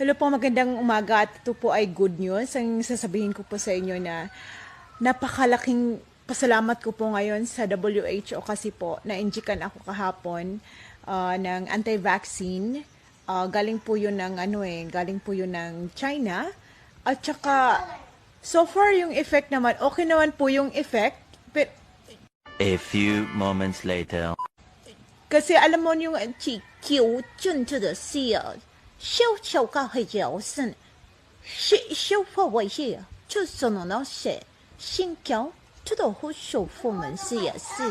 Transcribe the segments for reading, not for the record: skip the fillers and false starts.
Hello po, magandang umaga at ito po ay good news. Ang sasabihin ko po sa inyo na napakalaking pasalamat ko po ngayon sa WHO kasi po na-injikan ako kahapon ng anti-vaccine. Galing po yun ng galing po yun ng China. At saka so far yung effect naman, okay naman po yung effect. But, A few moments later. kasi alam mo yung 9政治的事啊，小小个黑角色，小破位些，就说那些新疆，这都好小破门事也是。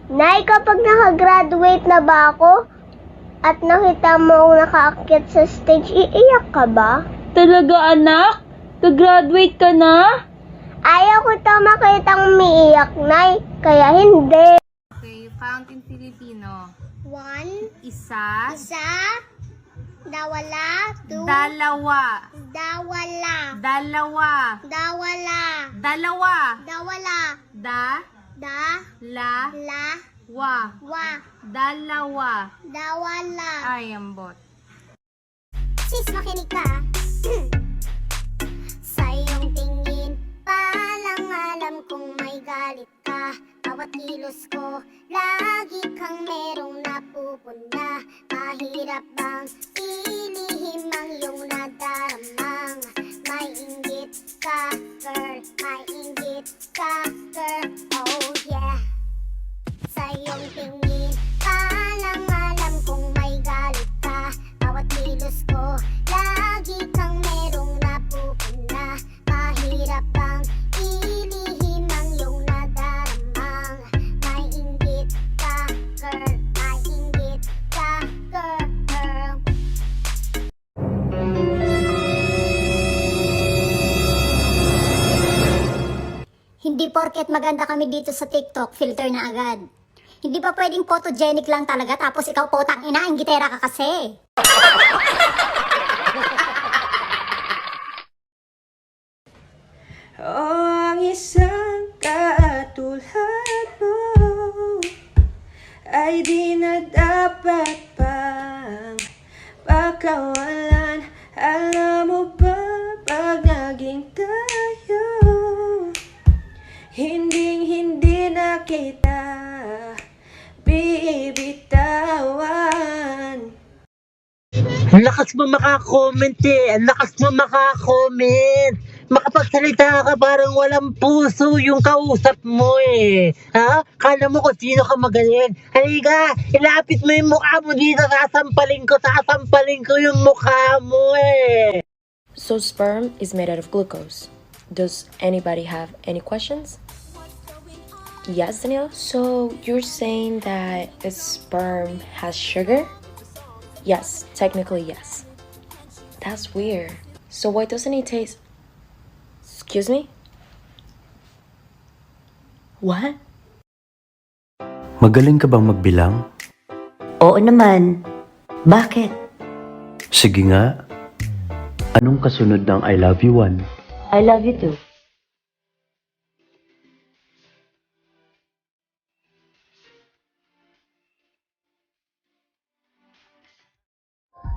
Nay, kapag nakagraduate na ba ako at nakita mo akong nakaakyat sa stage, iiyak ka ba? Talaga anak? Nag-graduate ka na? Ayaw ko to makitang umiiyak, Nay, kaya hindi. Okay, count in Filipino. 1, Isa, dawala, dalawa, dawala, dalawa, dawala, dalawa, dawala, da, la, la, wa, dalawa. dawala. Ay, ambot. Sis, makinig ka. Sa iyong tingin, palang alam kong may galit ka. Bawat kilos ko, lagi kang merong napupunta. Mahirap bang ilihim ang iyong nadaramang? May inggit ka, girl, may inggit ka, girl, oh yeah. Sa iyong tingin, palang alam kong may galit ka. Bawat kilos ko, lagi kang merong napupunta. Mahirap bang ilihim ang iyong nadaramang? May inggit ka, girl, may inggit ka, girl. Hindi porket maganda kami dito sa TikTok, filter na agad. Hindi ba pwedeng photogenic lang talaga tapos ikaw potang ina, inggitera ka kasi. Ang isang katulad mo ay di na dapat pang pakawalan. Alam mo ba pag naging tayo, hindi na kita bibitawan. Ang lakas mo makakomment eh. Ang lakas mo makakomment. Makapagsalita ka parang walang puso yung kausap mo eh. Ha? Kala mo kung sino ka magaling. Halika, ilapit mo yung mukha mo dito. Sasampalin ko yung mukha mo eh. So sperm is made out of glucose. Does anybody have any questions? Yes, Danielle? So you're saying that a sperm has sugar? Yes, technically yes. That's weird. So why doesn't it taste... Excuse me? What? Magaling ka bang magbilang? Oo naman. Bakit? Sige nga. Anong kasunod ng I love you one? I love you too.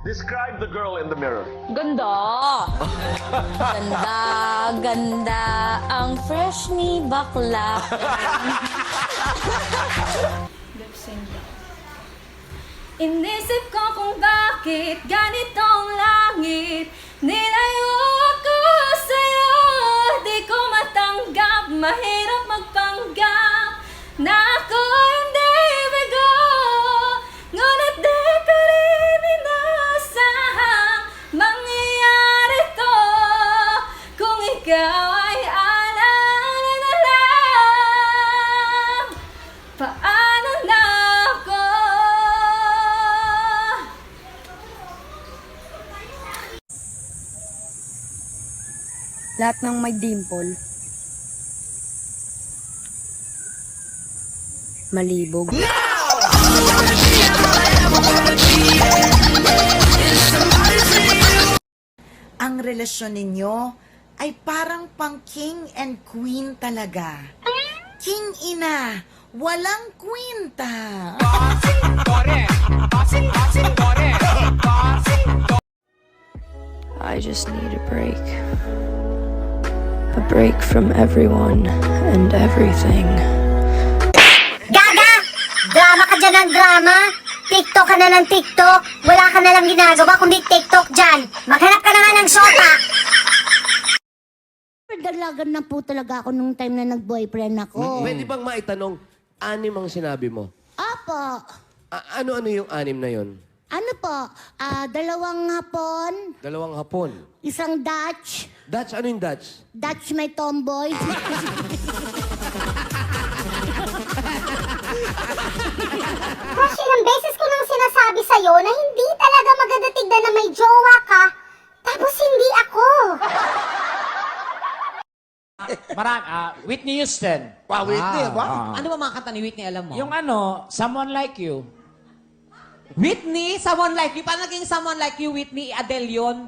Describe the girl in the mirror. Ganda! Ganda ang fresh ni bakla. Inisip ko kung bakit ganitong langit. Nilayo ako sa'yo, di ko matanggap. Mahirap magpanggap na ako hindi bigo. Ngunit di ko rin inasahang mangyayari to. Kung ikaw ay alaala na lang, paano na ako? Lahat ng may dimple. Malibog. No! relasyon ninyo ay parang pang king and queen talaga. King ina, walang kwenta. I just need a break. A break from everyone and everything. Gaga! Drama ka dyan ng drama! TikTok ka na ng TikTok! Wala ka na lang ginagawa kundi TikTok dyan! Maghanap ka na nga ng shota! Dalagan na po talaga ako nung time na nag-boyfriend ako. Pwede bang maitanong, 6 ang sinabi mo? Apo! Ano-ano yung 6 na yon? Ano po? 2 hapon, 2 hapon. isang Dutch. Dutch, ano yung Dutch? Dutch may tomboy. Gosh, ilang beses ko nang sinasabi sa'yo na hindi talaga maganda tignan na may jowa ka, tapos hindi ako. Whitney Houston. Wow, Whitney, Ano ba mga kanta ni Whitney, alam mo? Yung ano, Someone Like You. Whitney, Someone Like You. Paano naging Someone Like You, Whitney? Adele yun?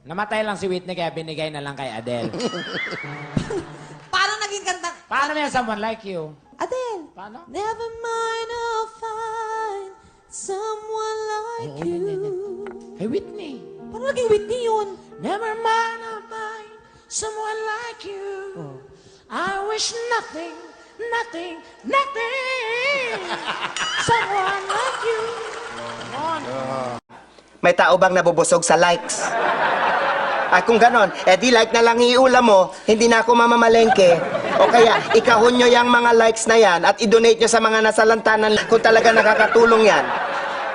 Namatay lang si Whitney kaya binigay na lang kay Adele. Paano naging kanta? Paano may Someone Like You? Adele. Paano? Never mind, I'll find someone like you. Hey, Whitney. Paano naging Whitney yun? Never mind, I'll find someone like you. I wish nothing, someone like you. May tao bang nabubusog sa likes? Ay kung ganon, di like na lang iulam mo, hindi na ako mamamalengke. O kaya, ikahon nyo yung mga likes na yan at i-donate nyo sa mga nasalantanan kung talaga nakakatulong yan.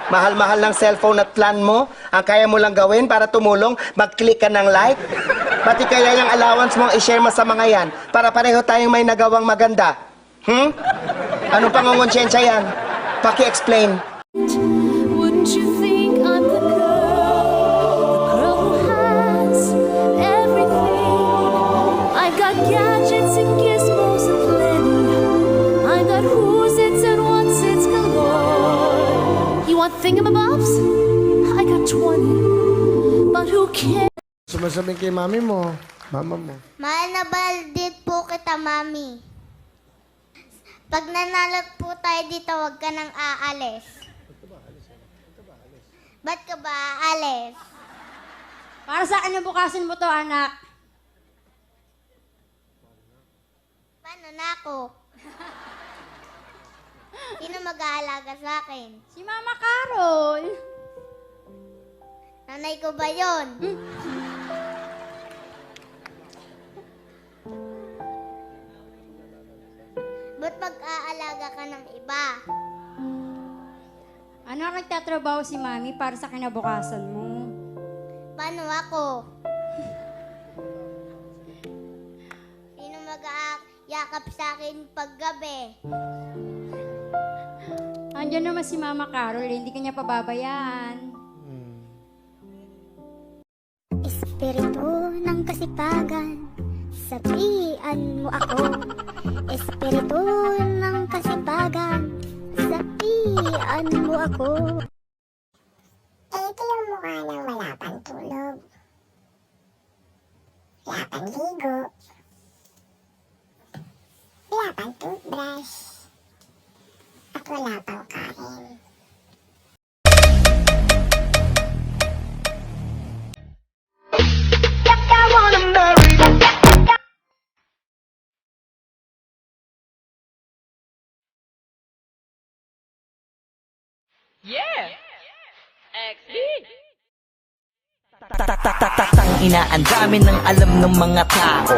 Mahal-mahal ng cellphone at plan mo, ang kaya mo lang gawin para tumulong, mag-click ka ng like. Pati kaya yung allowance mo i-share mo sa mga yan para pareho tayong may nagawang maganda. Anong pangungonsensya yan? Paki-explain. Wouldn't you think I'm the girl who has everything? I got gadgets and gizmos aplenty. I got who's its and what's its galore. You want thingamabobs? I got 20, but who cares? Sumasabi kay mami mo, mama mo. Mahal na baldit po kita, Mami. Pag nanalo po tayo dito, huwag ka nang aalis. Ba't ka ba aalis? Para sa akin bukasin mo to, anak. Paano na ako? Sino mag-aalaga sa akin? Si Mama Carol. Nanay ko ba yun? Ba't mag-aalaga ka ng iba? Ano nagtatrabaho si Mami para sa kinabukasan mo? Paano ako? Sino mag-aayakap sa akin paggabi? Andiyan naman si Mama Carol, hindi kanya pababayaan. Espiritu ng kasipagan, sabihan mo ako. Espiritu ng kasipagan, sabihan mo ako. Ito yung mukha ng wala pang tulog. Wala pang ligo. Wala pang toothbrush. At wala pang kain. Tang ina, ang dami ng alam ng mga tao.